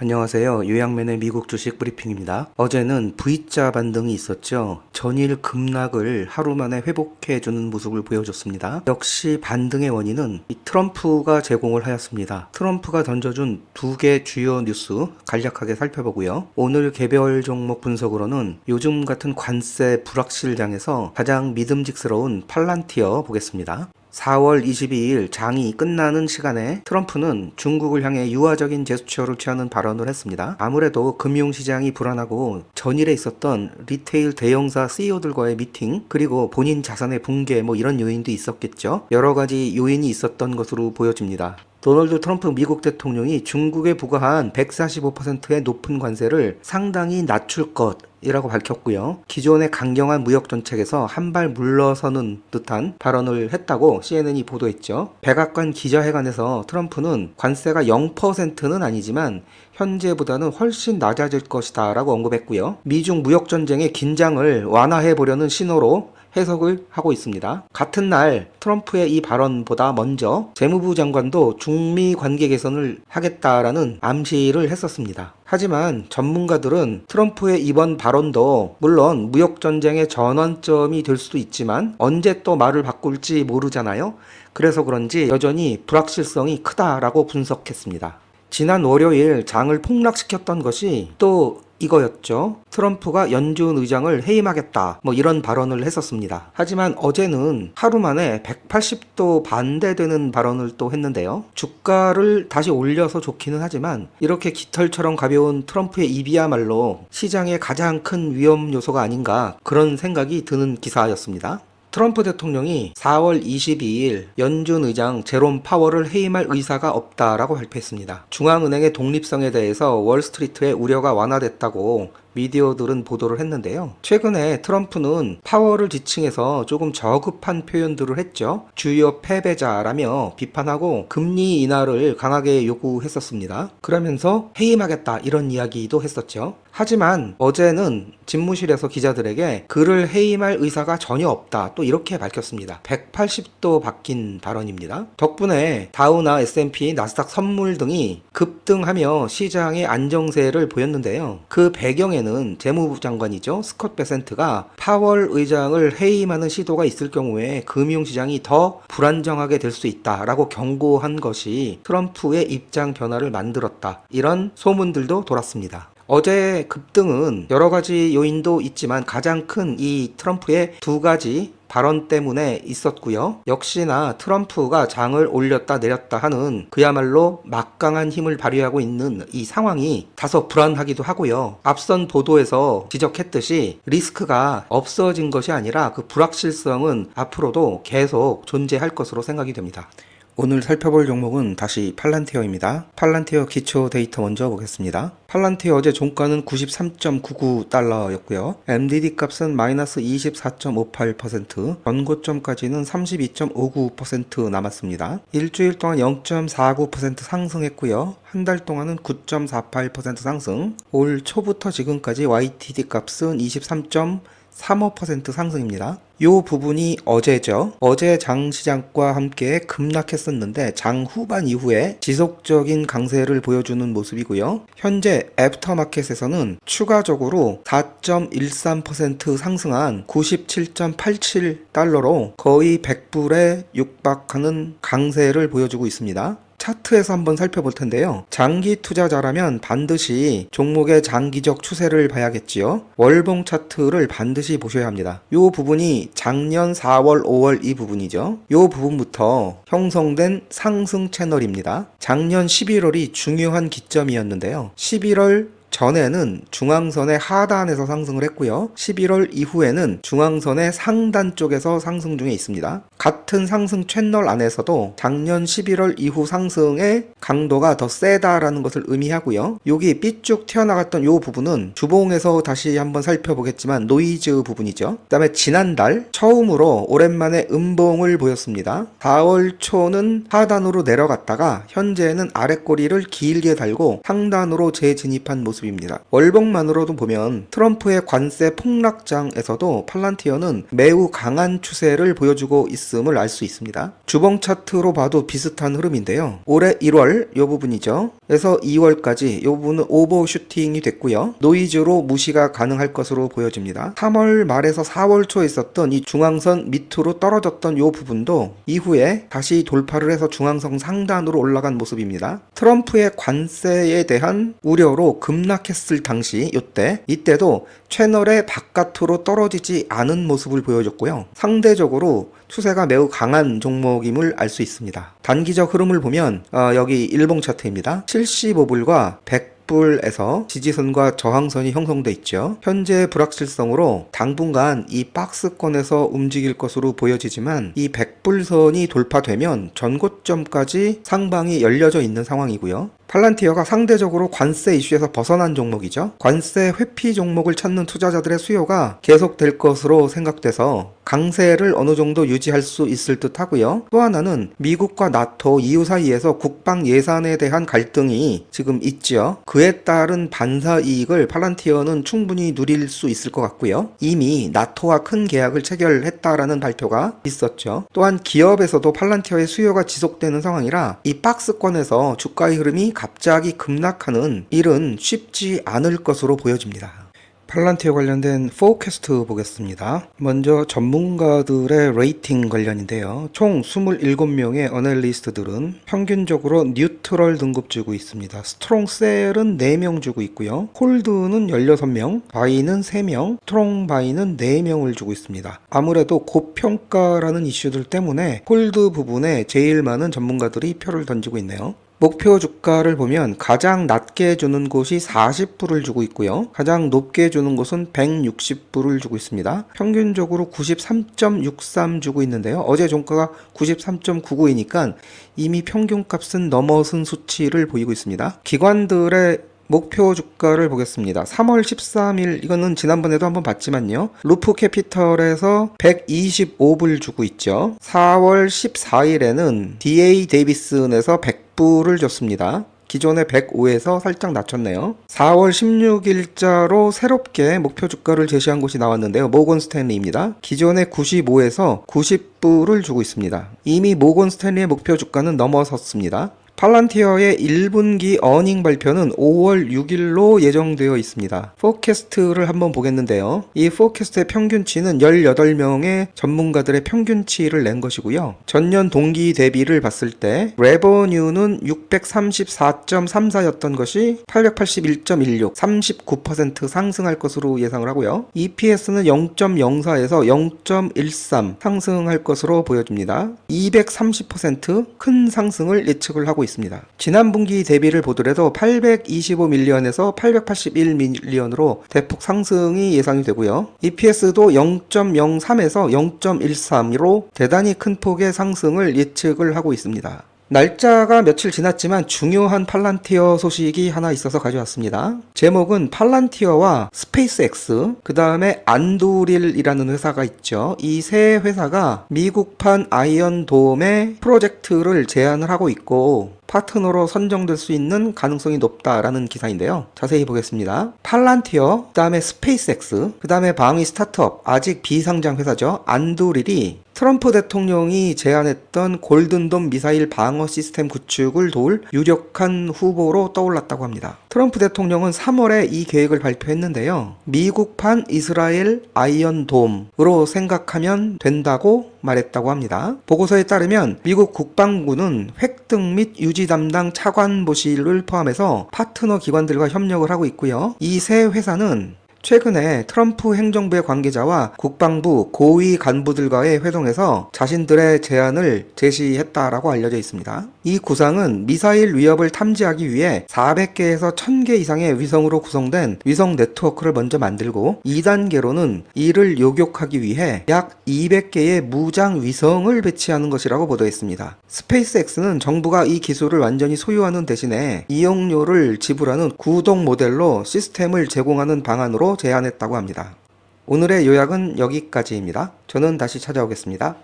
안녕하세요. 요양맨의 미국 주식 브리핑입니다. 어제는 V자 반등이 있었죠. 전일 급락을 하루 만에 회복해주는 모습을 보여줬습니다. 역시 반등의 원인은 트럼프가 제공을 하였습니다. 트럼프가 던져준 두 개 주요 뉴스 간략하게 살펴보고요. 오늘 개별 종목 분석으로는 요즘 같은 관세 불확실장에서 가장 믿음직스러운 팔란티어 보겠습니다. 4월 22일 장이 끝나는 시간에 트럼프는 중국을 향해 유화적인 제스처를 취하는 발언을 했습니다. 아무래도 금융시장이 불안하고 전일에 있었던 리테일 대형사 CEO들과의 미팅, 그리고 본인 자산의 붕괴 이런 요인도 있었겠죠. 여러 가지 요인이 있었던 것으로 보여집니다. 도널드 트럼프 미국 대통령이 중국에 부과한 145%의 높은 관세를 상당히 낮출 것이라고 밝혔고요. 기존의 강경한 무역 정책에서 한 발 물러서는 듯한 발언을 했다고 CNN이 보도했죠. 백악관 기자회견에서 트럼프는 관세가 0%는 아니지만 현재보다는 훨씬 낮아질 것이다 라고 언급했고요. 미중 무역 전쟁의 긴장을 완화해 보려는 신호로 해석을 하고 있습니다. 같은 날 트럼프의 이 발언보다 먼저 재무부 장관도 중미 관계 개선을 하겠다라는 암시를 했었습니다. 하지만 전문가들은 트럼프의 이번 발언도 물론 무역 전쟁의 전환점이 될 수도 있지만 언제 또 말을 바꿀지 모르잖아요. 그래서 그런지 여전히 불확실성이 크다라고 분석했습니다. 지난 월요일 장을 폭락시켰던 것이 또 이거였죠. 트럼프가 연준 의장을 해임하겠다 이런 발언을 했었습니다. 하지만 어제는 하루 만에 180도 반대되는 발언을 또 했는데요. 주가를 다시 올려서 좋기는 하지만 이렇게 깃털처럼 가벼운 트럼프의 입이야말로 시장의 가장 큰 위험 요소가 아닌가 그런 생각이 드는 기사였습니다. 트럼프 대통령이 4월 22일 연준 의장 제롬 파월을 해임할 의사가 없다라고 발표했습니다. 중앙은행의 독립성에 대해서 월스트리트의 우려가 완화됐다고 미디어들은 보도를 했는데요. 최근에 트럼프는 파월을 지칭해서 조금 저급한 표현들을 했죠. 주요 패배자라며 비판하고 금리 인하를 강하게 요구했었습니다. 그러면서 해임하겠다 이런 이야기도 했었죠. 하지만 어제는 집무실에서 기자들에게 그를 해임할 의사가 전혀 없다 또 이렇게 밝혔습니다. 180도 바뀐 발언입니다. 덕분에 다우나 S&P, 나스닥 선물 등이 급등하며 시장의 안정세를 보였는데요. 그 배경에는 재무부 장관이죠. 스콧 베센트가 파월 의장을 해임하는 시도가 있을 경우에 금융시장이 더 불안정하게 될 수 있다라고 경고한 것이 트럼프의 입장 변화를 만들었다. 이런 소문들도 돌았습니다. 어제 급등은 여러 가지 요인도 있지만 가장 큰 이 트럼프의 두 가지 발언 때문에 있었고요. 역시나 트럼프가 장을 올렸다 내렸다 하는 그야말로 막강한 힘을 발휘하고 있는 이 상황이 다소 불안하기도 하고요. 앞선 보도에서 지적했듯이 리스크가 없어진 것이 아니라 그 불확실성은 앞으로도 계속 존재할 것으로 생각이 됩니다. 오늘 살펴볼 종목은 다시 팔란티어입니다. 팔란티어 기초 데이터 먼저 보겠습니다. 팔란티어 어제 종가는 93.99달러였고요. MDD 값은 마이너스 24.58%, 전고점까지는 32.59% 남았습니다. 일주일 동안 0.49% 상승했고요. 한 달 동안은 9.48% 상승, 올 초부터 지금까지 YTD 값은 23.35% 상승입니다. 요 부분이 어제죠. 어제 장시장과 함께 급락했었는데 장 후반 이후에 지속적인 강세를 보여주는 모습이고요. 현재 애프터마켓에서는 추가적으로 4.13% 상승한 97.87달러로 거의 100불에 육박하는 강세를 보여주고 있습니다. 차트에서 한번 살펴볼 텐데요. 장기 투자자라면 반드시 종목의 장기적 추세를 봐야겠지요. 월봉 차트를 반드시 보셔야 합니다. 이 부분이 작년 4월, 5월 이 부분이죠. 이 부분부터 형성된 상승 채널입니다. 작년 11월이 중요한 기점이었는데요. 11월 전에는 중앙선의 하단에서 상승을 했고요. 11월 이후에는 중앙선의 상단 쪽에서 상승 중에 있습니다. 같은 상승 채널 안에서도 작년 11월 이후 상승의 강도가 더 세다라는 것을 의미하고요. 여기 삐쭉 튀어나갔던 이 부분은 주봉에서 다시 한번 살펴보겠지만 노이즈 부분이죠. 그 다음에 지난달 처음으로 오랜만에 음봉을 보였습니다. 4월 초는 하단으로 내려갔다가 현재는 아랫꼬리를 길게 달고 상단으로 재진입한 모습입니다. 모습입니다. 월봉만으로도 보면 트럼프의 관세 폭락장에서도 팔란티어는 매우 강한 추세를 보여주고 있음을 알 수 있습니다. 주봉 차트로 봐도 비슷한 흐름인데요. 올해 1월 이 부분이죠. 에서 2월까지 이 부분은 오버슈팅이 됐고요. 노이즈로 무시가 가능할 것으로 보여집니다. 3월 말에서 4월 초에 있었던 이 중앙선 밑으로 떨어졌던 이 부분도 이후에 다시 돌파를 해서 중앙선 상단으로 올라간 모습입니다. 트럼프의 관세에 대한 우려로 급락했을 당시 이때도 채널의 바깥으로 떨어지지 않은 모습을 보여줬고요. 상대적으로 추세가 매우 강한 종목임을 알 수 있습니다. 단기적 흐름을 보면 여기 일봉 차트입니다. 75불과 100불에서 지지선과 저항선이 형성돼 있죠. 현재 불확실성으로 당분간 이 박스권에서 움직일 것으로 보여지지만 이 100불선이 돌파되면 전고점까지 상방이 열려져 있는 상황이고요. 팔란티어가 상대적으로 관세 이슈에서 벗어난 종목이죠. 관세 회피 종목을 찾는 투자자들의 수요가 계속될 것으로 생각돼서 강세를 어느 정도 유지할 수 있을 듯 하고요. 또 하나는 미국과 나토 EU 사이에서 국방 예산에 대한 갈등이 지금 있죠. 그에 따른 반사 이익을 팔란티어는 충분히 누릴 수 있을 것 같고요. 이미 나토와 큰 계약을 체결했다라는 발표가 있었죠. 또한 기업에서도 팔란티어의 수요가 지속되는 상황이라 이 박스권에서 주가의 흐름이 갑자기 급락하는 일은 쉽지 않을 것으로 보여집니다. 팔란티어 관련된 포캐스트 보겠습니다. 먼저 전문가들의 레이팅 관련인데요. 총 27명의 어널리스트들은 평균적으로 뉴트럴 등급 주고 있습니다. 스트롱 셀은 4명 주고 있고요. 홀드는 16명, 바이는 3명, 스트롱 바이는 4명을 주고 있습니다. 아무래도 고평가라는 이슈들 때문에 홀드 부분에 제일 많은 전문가들이 표를 던지고 있네요. 목표 주가를 보면 가장 낮게 주는 곳이 40불을 주고 있고요. 가장 높게 주는 곳은 160불을 주고 있습니다. 평균적으로 93.63 주고 있는데요. 어제 종가가 93.99이니까 이미 평균값은 넘어선 수치를 보이고 있습니다. 기관들의 목표 주가를 보겠습니다. 3월 13일 이거는 지난번에도 한번 봤지만요. 루프 캐피털에서 125불 주고 있죠. 4월 14일에는 DA 데이비슨에서 100불을 줬습니다. 기존의 105에서 살짝 낮췄네요. 4월 16일자로 새롭게 목표 주가를 제시한 곳이 나왔는데요. 모건 스탠리입니다. 기존의 95에서 90불을 주고 있습니다. 이미 모건 스탠리의 목표 주가는 넘어섰습니다. 팔란티어의 1분기 어닝 발표는 5월 6일로 예정되어 있습니다. 포캐스트를 한번 보겠는데요. 이 포캐스트의 평균치는 18명의 전문가들의 평균치를 낸 것이고요. 전년 동기 대비를 봤을 때 레버뉴는 634.34였던 것이 881.16, 39% 상승할 것으로 예상을 하고요. EPS는 0.04에서 0.13 상승할 것으로 보여집니다. 230% 큰 상승을 예측을 하고 있습니다. 지난 분기 대비를 보더라도 825밀리언에서 881밀리언으로 대폭 상승이 예상이 되고요. EPS도 0.03에서 0.13으로 대단히 큰 폭의 상승을 예측을 하고 있습니다. 날짜가 며칠 지났지만 중요한 팔란티어 소식이 하나 있어서 가져왔습니다. 제목은 팔란티어와 스페이스X, 그 다음에 안두릴이라는 회사가 있죠. 이 세 회사가 미국판 아이언돔의 프로젝트를 제안을 하고 있고 파트너로 선정될 수 있는 가능성이 높다라는 기사인데요. 자세히 보겠습니다. 팔란티어, 그 다음에 스페이스X, 그 다음에 방위 스타트업, 아직 비상장 회사죠. 안두릴이 트럼프 대통령이 제안했던 골든돔 미사일 방어 시스템 구축을 도울 유력한 후보로 떠올랐다고 합니다. 트럼프 대통령은 3월에 이 계획을 발표했는데요. 미국판 이스라엘 아이언돔으로 생각하면 된다고 말했다고 합니다. 보고서에 따르면 미국 국방부는 획득 및 유지 담당 차관보실을 포함해서 파트너 기관들과 협력을 하고 있고요. 이 세 회사는 최근에 트럼프 행정부의 관계자와 국방부 고위 간부들과의 회동에서 자신들의 제안을 제시했다라고 알려져 있습니다. 이 구상은 미사일 위협을 탐지하기 위해 400개에서 1000개 이상의 위성으로 구성된 위성 네트워크를 먼저 만들고 2단계로는 이를 요격하기 위해 약 200개의 무장 위성을 배치하는 것이라고 보도했습니다. 스페이스X는 정부가 이 기술을 완전히 소유하는 대신에 이용료를 지불하는 구독 모델로 시스템을 제공하는 방안으로 제안했다고 합니다. 오늘의 요약은 여기까지입니다. 저는 다시 찾아오겠습니다.